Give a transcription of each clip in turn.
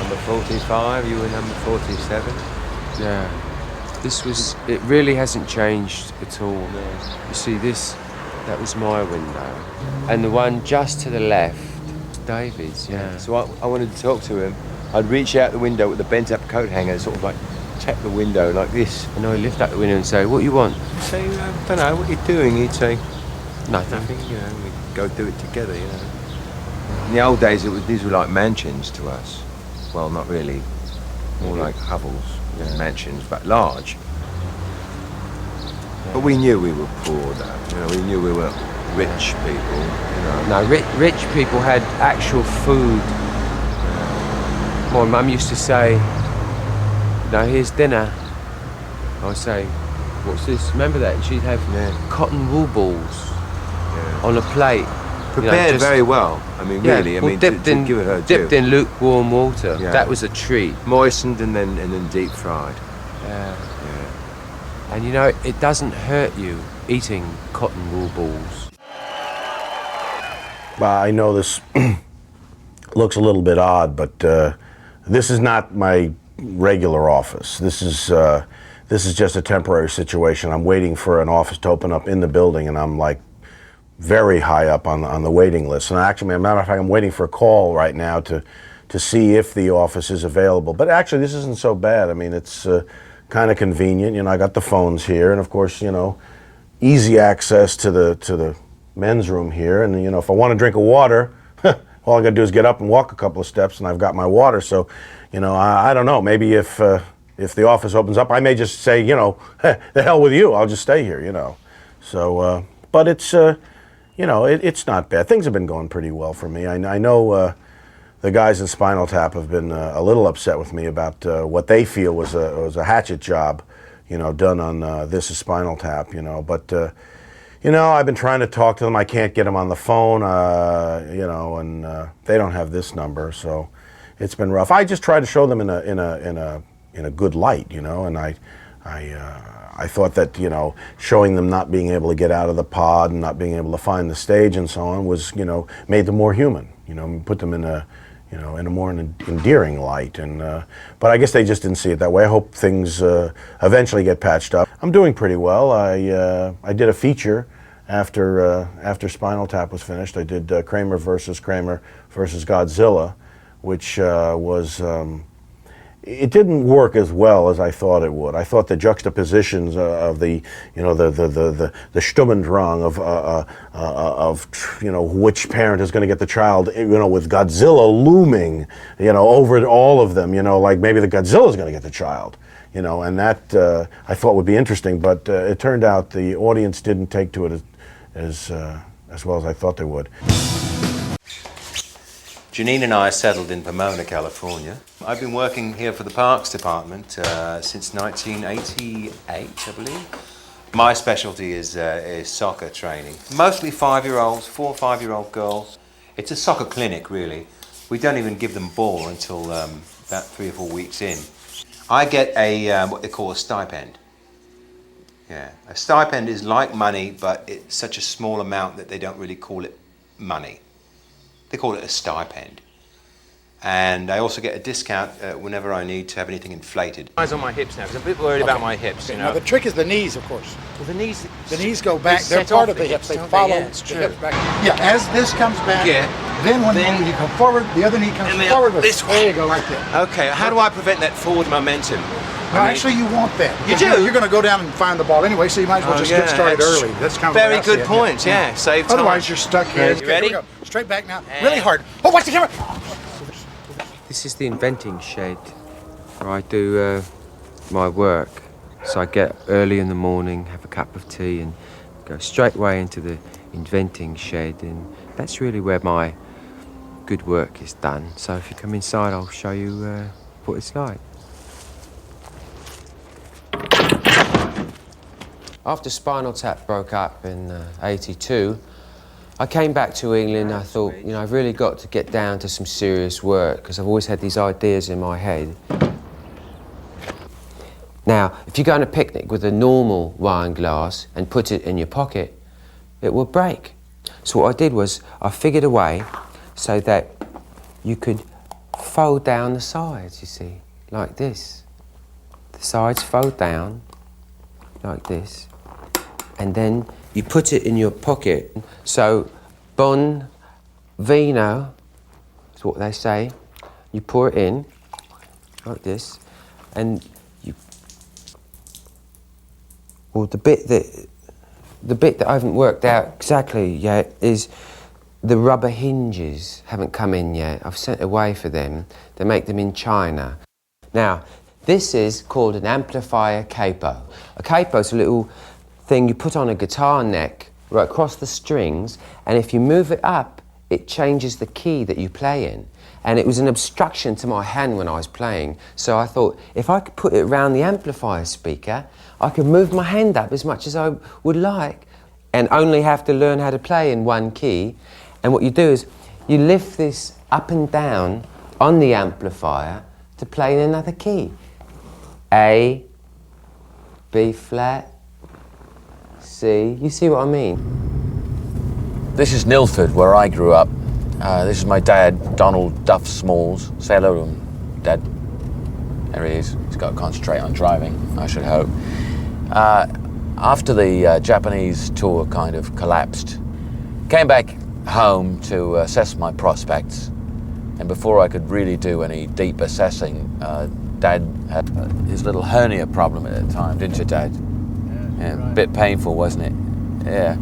number 45, you were number 47. Yeah. It really hasn't changed at all. No. You see that was my window. And the one just to the left, David's, yeah. So I wanted to talk to him. I'd reach out the window with the bent up coat hanger and sort of like tap the window like this. And I'd lift up the window and say, what you want? I'd say, I don't know, what you doing? He'd say, nothing. You know, we'd go do it together, you know. In the old days, these were like mansions to us. Well, not really. More like hovels, mansions, but large. Yeah. But we knew we were poor, though. You know, we knew we were rich people, you know. No, rich people had actual food. My mum used to say, no, here's dinner. I'd say, what's this? Remember that? And she'd have cotton wool balls on a plate. Prepared very well. I mean, really. I mean, dipped to give it her due. Dipped in lukewarm water. Yeah. That was a treat. Moistened and then deep fried. Yeah. And you know, it doesn't hurt you eating cotton wool balls. I know this looks a little bit odd, but this is not my regular office. This is just a temporary situation. I'm waiting for an office to open up in the building, and I'm like very high up on the waiting list. And actually, as a matter of fact, I'm waiting for a call right now to see if the office is available. But actually, this isn't so bad. I mean, it's kind of convenient. You know, I got the phones here, and of course, you know, easy access to the men's room here. And you know, if I want to drink a water, all I got to do is get up and walk a couple of steps, and I've got my water. So, you know, I don't know. Maybe if the office opens up, I may just say, you know, the hell with you. I'll just stay here. You know. So, but it's you know, it's not bad. Things have been going pretty well for me. I know the guys in Spinal Tap have been a little upset with me about what they feel was a hatchet job, you know, done on This Is Spinal Tap, you know. But, you know, I've been trying to talk to them. I can't get them on the phone, you know, and they don't have this number, so it's been rough. I just try to show them in a good light, you know, and I thought that, you know, showing them not being able to get out of the pod and not being able to find the stage and so on was, you know, made them more human, you know, put them in a, you know, in a more endearing light. And but I guess they just didn't see it that way. I hope things eventually get patched up. I'm doing pretty well. I did a feature after Spinal Tap was finished. I did Kramer versus Godzilla, which was. It didn't work as well as I thought it would. I thought the juxtapositions of the, you know, the Stummendrang of you know, which parent is going to get the child, you know, with Godzilla looming, you know, over all of them, you know, like maybe the Godzilla is going to get the child, you know, and that I thought would be interesting, but it turned out the audience didn't take to it as well as I thought they would. Janine and I settled in Pomona, California. I've been working here for the Parks Department since 1988, I believe. My specialty is soccer training. Mostly 5-year-olds, 4 or 5-year-old girls. It's a soccer clinic, really. We don't even give them ball until about 3 or 4 weeks in. I get a what they call a stipend. Yeah, a stipend is like money, but it's such a small amount that they don't really call it money. They call it a stipend. And I also get a discount whenever I need to have anything inflated. Eyes on my hips now, because I'm a bit worried about my hips, you know. Now the trick is the knees, of course. Well, the knees go back. They're part of the hips. They follow the hips back. Yeah, as this comes back, then when you come forward, the other knee comes forward. This way. There you go, like that. Okay, how do I prevent that forward momentum? No, actually, you want that. You do? You're going to go down and find the ball anyway, so you might as well just get started early. That's kind of very good point. Yeah, save time. Otherwise, you're stuck here. You ready? Here we go. Straight back now. Really hard. Oh, watch the camera. This is the inventing shed where I do my work. So I get early in the morning, have a cup of tea, and go straight away into the inventing shed. And that's really where my good work is done. So if you come inside, I'll show you what it's like. After Spinal Tap broke up in '82, I came back to England. I thought, you know, I've really got to get down to some serious work because I've always had these ideas in my head. Now, if you go on a picnic with a normal wine glass and put it in your pocket, it will break. So what I did was I figured a way so that you could fold down the sides, you see, like this. The sides fold down, like this. And then you put it in your pocket. So, bon vino is what they say. You pour it in, like this, and you... Well, the bit that I haven't worked out exactly yet is the rubber hinges haven't come in yet. I've sent away for them. They make them in China. Now, this is called an amplifier capo. A capo is a little thing you put on a guitar neck right across the strings, and if you move it up, it changes the key that you play in. And it was an obstruction to my hand when I was playing, so I thought if I could put it around the amplifier speaker, I could move my hand up as much as I would like and only have to learn how to play in one key. And what you do is you lift this up and down on the amplifier to play in another key. A, B flat, C. You see what I mean? This is Nilford, where I grew up. This is my dad, Donald Duff Smalls. Say hello to him, Dad. There he is. He's got to concentrate on driving, I should hope. After the Japanese tour kind of collapsed, came back home to assess my prospects. And before I could really do any deep assessing, Dad had his little hernia problem at the time, didn't you, Dad? Yeah, right. A bit painful, wasn't it? Yeah.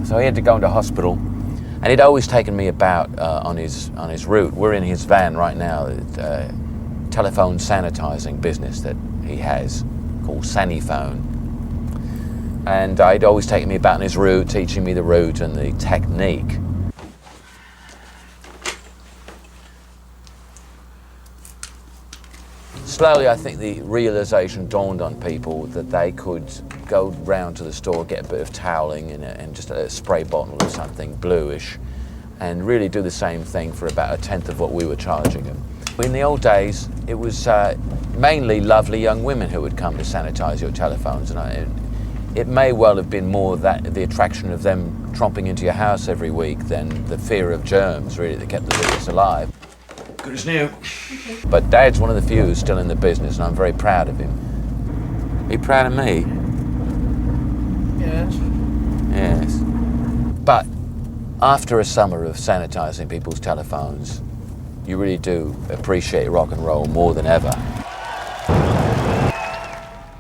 So he had to go into hospital. And he'd always taken me about on his route. We're in his van right now, telephone sanitizing business that he has called Saniphone. And he'd always taken me about on his route, teaching me the route and the technique. Slowly, I think the realization dawned on people that they could go round to the store, get a bit of toweling and just a spray bottle or something bluish, and really do the same thing for about a tenth of what we were charging them. In the old days, it was mainly lovely young women who would come to sanitize your telephones, and it may well have been more that the attraction of them tromping into your house every week than the fear of germs, really, that kept the virus alive. Good as new. But Dad's one of the few who's still in the business, and I'm very proud of him. Are you proud of me? Yes. Yes. But after a summer of sanitizing people's telephones, you really do appreciate rock and roll more than ever.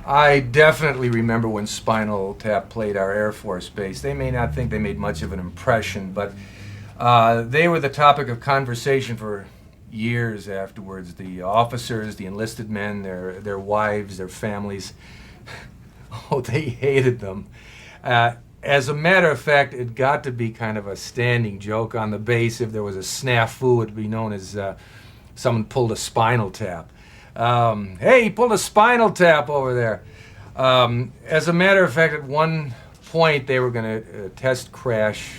I definitely remember when Spinal Tap played our Air Force Base. They may not think they made much of an impression, but they were the topic of conversation for years afterwards. The officers, the enlisted men, their wives, their families, oh, they hated them. As a matter of fact, it got to be kind of a standing joke on the base. If there was a snafu, it would be known as someone pulled a spinal tap. Hey, he pulled a spinal tap over there. As a matter of fact, at one point they were going to test crash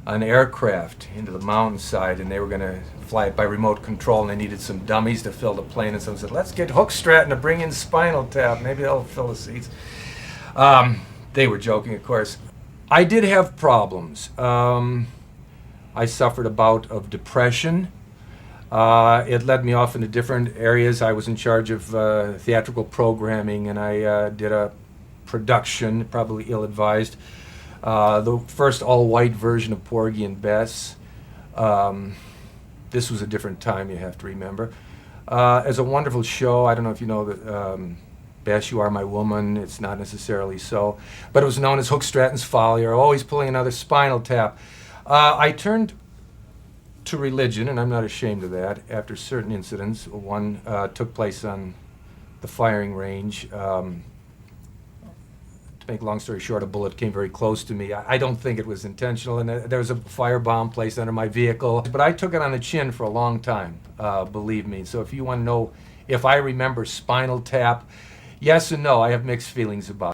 an aircraft into the mountainside, and they were going to fly it by remote control, and they needed some dummies to fill the plane, and someone said, let's get Hookstratton to bring in Spinal Tap. Maybe they'll fill the seats. They were joking, of course. I did have problems. I suffered a bout of depression. It led me off into different areas. I was in charge of theatrical programming, and I did a production, probably ill-advised, the first all-white version of Porgy and Bess. This was a different time, you have to remember. As a wonderful show, I don't know if you know that Bess, You Are My Woman, it's not necessarily so, but it was known as Hookstratton's Folly, or always pulling another Spinal Tap. I turned to religion, and I'm not ashamed of that, after certain incidents. One took place on the firing range. To make a long story short, a bullet came very close to me. I don't think it was intentional, and there was a firebomb placed under my vehicle. But I took it on the chin for a long time, believe me. So if you want to know if I remember Spinal Tap, yes and no, I have mixed feelings about it.